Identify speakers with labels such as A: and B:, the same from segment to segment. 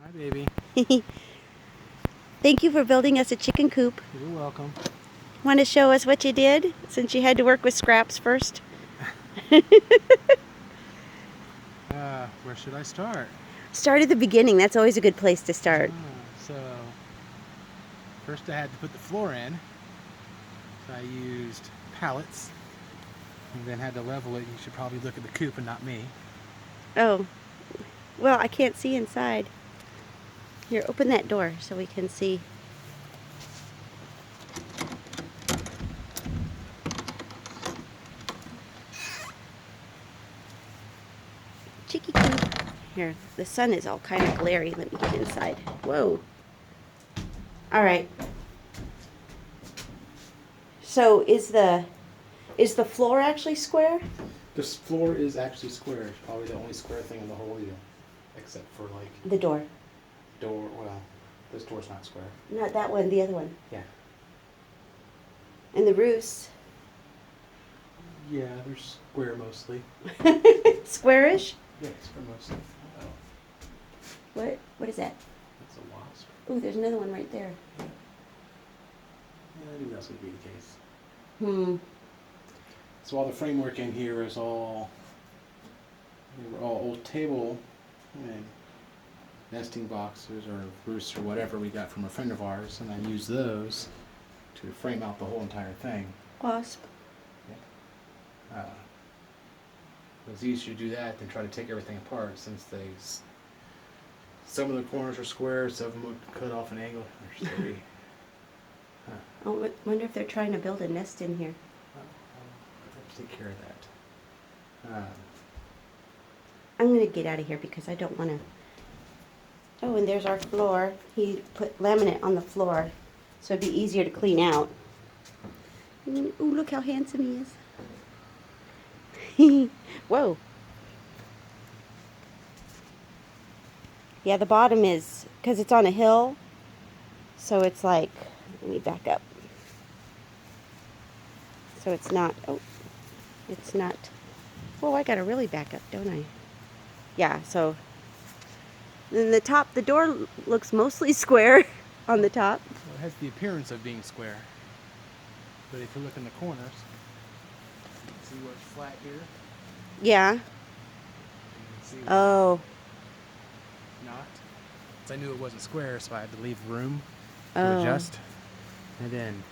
A: Hi, baby.
B: Thank you for building us a chicken coop.
A: You're welcome.
B: Want to show us what you did since you had to work with scraps first?
A: Where should I start?
B: Start at the beginning. That's always a good place to start.
A: So, first I had to put the floor in. So I used pallets and then had to level it. You should probably look at the coop and not me.
B: Oh, well, I can't see inside. Here, open that door so we can see. Chicky coop. Here, the sun is all kind of glary. Let me get inside. Whoa. All right. So is the floor actually square?
A: This floor is actually square. It's probably the only square thing in the whole deal. Except for like
B: The door.
A: well, this door's not square.
B: Not that one, the other one.
A: Yeah.
B: And the roofs.
A: Yeah, they're square mostly.
B: Squarish?
A: Yeah, square mostly. Oh,
B: What is that?
A: that's a wasp.
B: Oh, there's another one right there.
A: Yeah, I knew that's would be the case. So all the framework in here is all old table and nesting boxes or roosts or whatever we got from a friend of ours, and I use those to frame out the whole entire thing.
B: Wasp.
A: It was easier to do that than try to take everything apart, since some of the corners are square, some of them would cut off an angle.
B: Oh, I wonder if they're trying to build a nest in here.
A: I'll have to take care of that.
B: I'm going to get out of here because I don't want to. Oh, and there's our floor. He put laminate on the floor so it'd be easier to clean out. Ooh, look how handsome he is. Whoa. Yeah, the bottom is, because it's on a hill, so it's like, let me back up. So it's not, it's not, oh, I gotta really back up, don't I? Yeah, so then the top, the door looks mostly square on the top.
A: Well, it has the appearance of being square, but if you look in the corners, see where it's flat here?
B: Yeah.
A: You can see
B: Oh.
A: not. So I knew it wasn't square, so I had to leave room to
B: Oh.
A: adjust, and then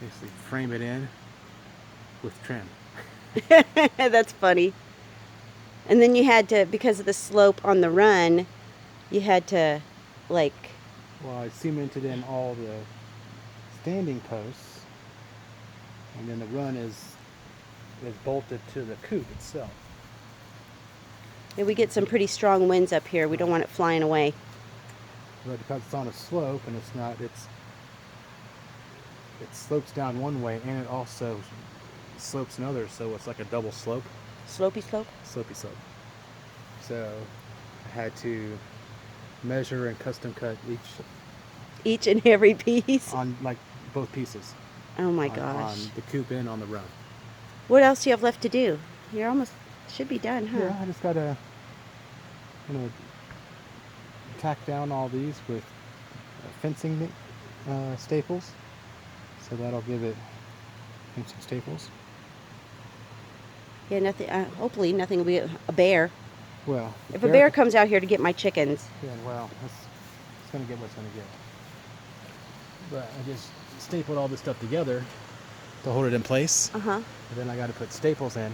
A: basically frame it in with trim.
B: That's funny. And then you had to, because of the slope on the run, you had to, like...
A: Well, I cemented in all the standing posts, and then the run is bolted to the coop itself.
B: And we get some pretty strong winds up here. We don't want it flying away.
A: But because it's on a slope and it slopes down one way, and it also slopes another, so it's like a double slope.
B: Slopey slope?
A: Slopey slope. So I had to measure and custom cut
B: Each and every piece?
A: on like both pieces.
B: Oh my
A: on,
B: gosh.
A: On the coop and on the run.
B: What else do you have left to do? You're almost, should be done, huh?
A: Yeah, I just gotta, tack down all these with fencing staples. So that'll give it fencing staples.
B: Yeah, nothing, hopefully nothing will be a bear.
A: Well,
B: If a bear comes out here to get my chickens.
A: Yeah, well, it's gonna get what's gonna get. But I just stapled all this stuff together to hold it in place.
B: Uh-huh.
A: And then I gotta put staples in,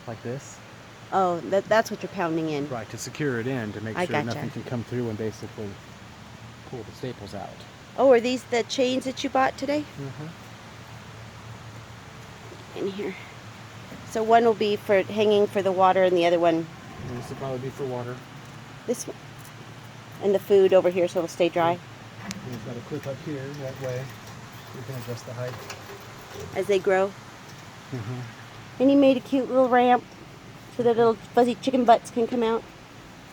A: like this.
B: Oh, that's what you're pounding in.
A: Right, to secure it in, to make
B: I
A: sure
B: gotcha.
A: nothing can come through and basically pull the staples out.
B: Oh, are these the chains that you bought today? In here. So one will be for hanging for the water and the other one,
A: And this will probably be for water.
B: this one. And the food over here so it'll stay dry.
A: And it's got a clip up here, that way you can adjust the height.
B: As they grow. And he made a cute little ramp so that little fuzzy chicken butts can come out.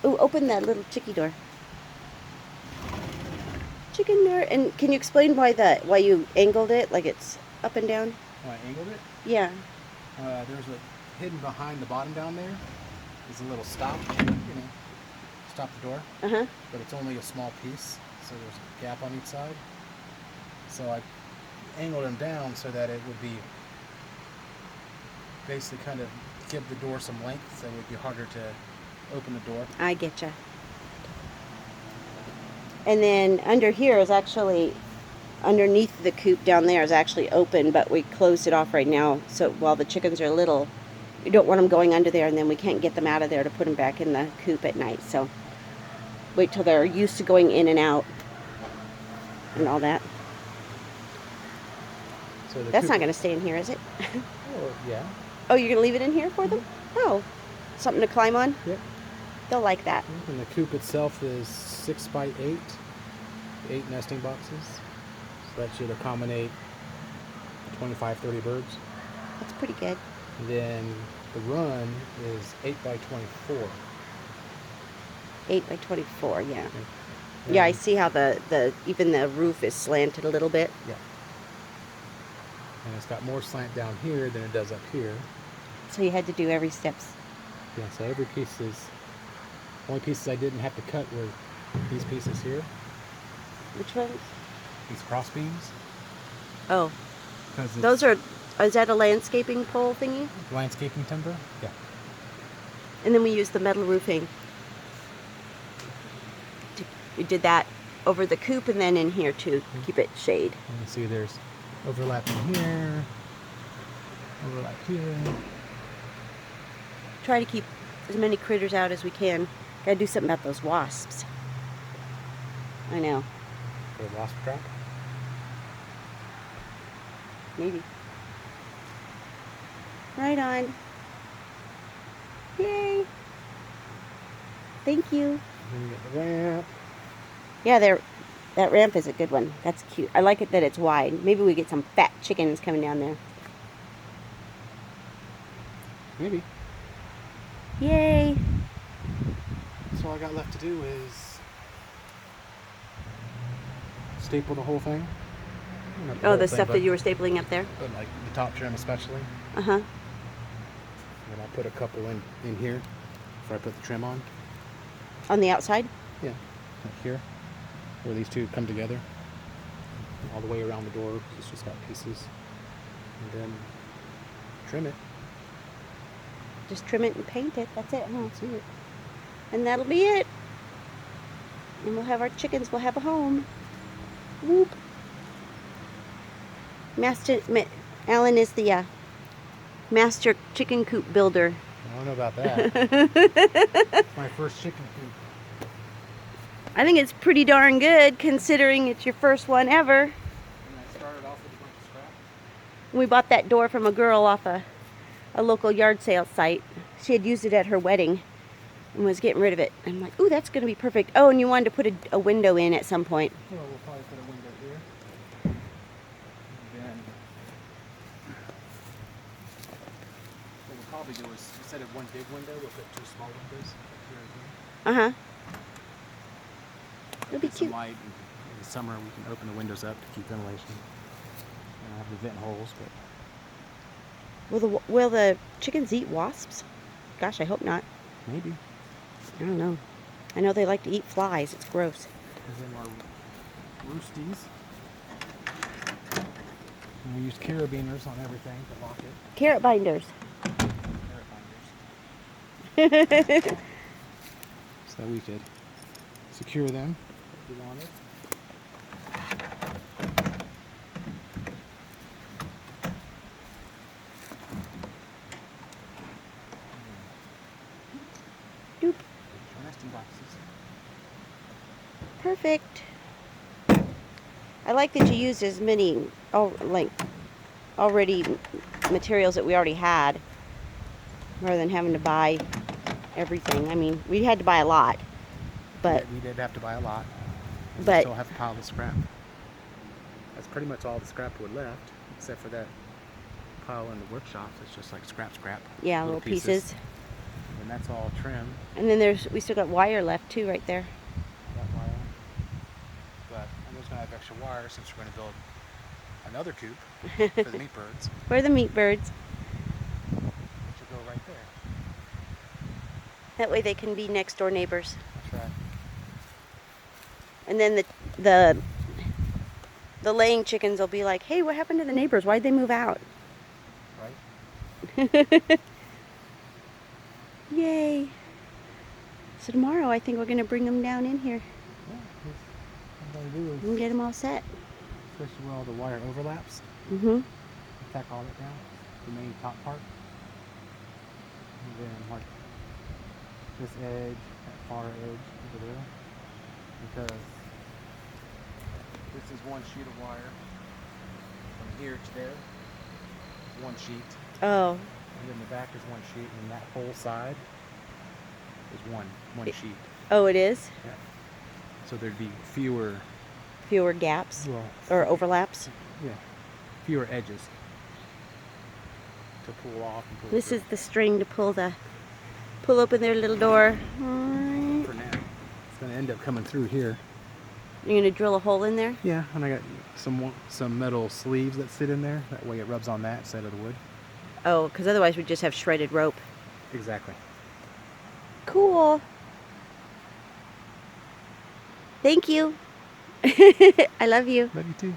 B: Ooh, open that little chickie door. Chicken door. And can you explain why you angled it like it's up and down?
A: Oh, I angled it?
B: Yeah.
A: There's a hidden behind the bottom down there is a little stop, stop the door,
B: Uh-huh.
A: but it's only a small piece, so there's a gap on each side. So I angled them down so that it would be basically kind of give the door some length, so it would be harder to open the door.
B: I getcha. And then under here is actually, underneath the coop down there is actually open, but we closed it off right now. So while the chickens are little, we don't want them going under there, and then we can't get them out of there to put them back in the coop at night. So wait till they're used to going in and out and all that.
A: So
B: That's not going to stay in here, is it?
A: Oh, yeah.
B: Oh, you're going to leave it in here for them? Oh, something to climb on?
A: Yep.
B: They'll like that.
A: And the coop itself is 6 by 8 nesting boxes. So that should accommodate 25, 30 birds.
B: That's pretty good.
A: And then the run is 8 by 24.
B: 8 by 24, yeah. Yeah, I see how the even the roof is slanted a little bit.
A: Yeah. And it's got more slant down here than it does up here.
B: So you had to do every steps.
A: Yeah, so every piece is... Only pieces I didn't have to cut were these pieces here.
B: Which ones?
A: These cross beams.
B: Oh,
A: Because
B: those are, is that a landscaping pole thingy?
A: landscaping timber. Yeah.
B: And then we used the metal roofing. We did that over the coop and then in here to keep it shade.
A: And you see there's overlap in here, overlap here.
B: Try to keep as many critters out as we can. Gotta do something about those wasps. I know.
A: For a wasp trap.
B: Maybe. Right on. Yay. Thank you.
A: Then you get the ramp.
B: Yeah, that ramp is a good one. That's cute. I like it that it's wide. Maybe we get some fat chickens coming down there.
A: Maybe.
B: Yay.
A: So all I got left to do is staple the whole thing. Not
B: Oh,
A: whole
B: the
A: thing,
B: stuff
A: but-
B: that you were stapling up there?
A: But like the top trim especially.
B: Uh-huh.
A: And I'll put a couple in here before I put the trim on.
B: On the outside?
A: Yeah, like here, where these two come together. All the way around the door, it's just got pieces. And then trim it.
B: Just trim it and paint it. That's it, huh?
A: That's it.
B: And that'll be it. And we'll have our chickens. We'll have a home. Whoop. Alan is the master chicken coop builder.
A: I don't know about that. My first chicken coop.
B: I think it's pretty darn good considering it's your first one ever.
A: And I started off with a bunch of scrap.
B: We bought that door from a girl off a local yard sale site. She had used it at her wedding and was getting rid of it. I'm like, ooh, that's going to be perfect. Oh, and you wanted to put a window in at some point.
A: Well, we'll probably put a window here. And then what we'll probably do is, instead of one big window, we'll put 2 small windows here and here.
B: Uh-huh. It'll be
A: Some
B: cute.
A: light. In the summer, we can open the windows up to keep ventilation. And have the vent holes, but
B: Will the chickens eat wasps? Gosh, I hope not.
A: maybe.
B: I don't know. I know they like to eat flies. It's gross.
A: And then our roosties. And we used carabiners on everything to lock it.
B: Carrot binders.
A: Carrot binders. So that we could secure them if we wanted.
B: Doop.
A: Nesting boxes.
B: Perfect. I like that you used as many, already materials that we already had, rather than having to buy everything. I mean, we had to buy a lot, but
A: Yeah, we did have to buy a lot. And
B: But-
A: we still have a pile of scrap. That's pretty much all the scrap wood left, except for that pile in the workshop. It's just like scrap.
B: yeah, little pieces.
A: And that's all trim.
B: And then we still got wire left too, right there.
A: That wire. But I'm just gonna have extra wire since we're gonna build another coop for the meat birds,
B: Where are the meat birds?
A: which will go right there.
B: That way they can be next door neighbors.
A: That's right.
B: And then the the laying chickens will be like, hey, what happened to the neighbors? Why'd they move out?
A: Right?
B: Yay. So tomorrow I think we're going to bring them down in here
A: Yeah, what I do is,
B: and get them all set.
A: especially where all the wire overlaps,
B: Mm-hmm.
A: tack all it down, the main top part. And then mark this edge, that far edge over there. Because this is one sheet of wire from here to there. One sheet.
B: Oh.
A: And then the back is one sheet, and that whole side is one sheet.
B: Oh, it is?
A: Yeah. So there'd be fewer
B: gaps
A: well,
B: or overlaps.
A: yeah, fewer edges to pull off and pull
B: This
A: through.
B: is the string to pull open their little door.
A: For now. It's gonna end up coming through here.
B: You're gonna drill a hole in there?
A: Yeah, and I got some metal sleeves that sit in there. That way it rubs on that instead of the wood.
B: Oh, because otherwise we'd just have shredded rope.
A: Exactly.
B: Cool. Thank you. I love you.
A: Love you too.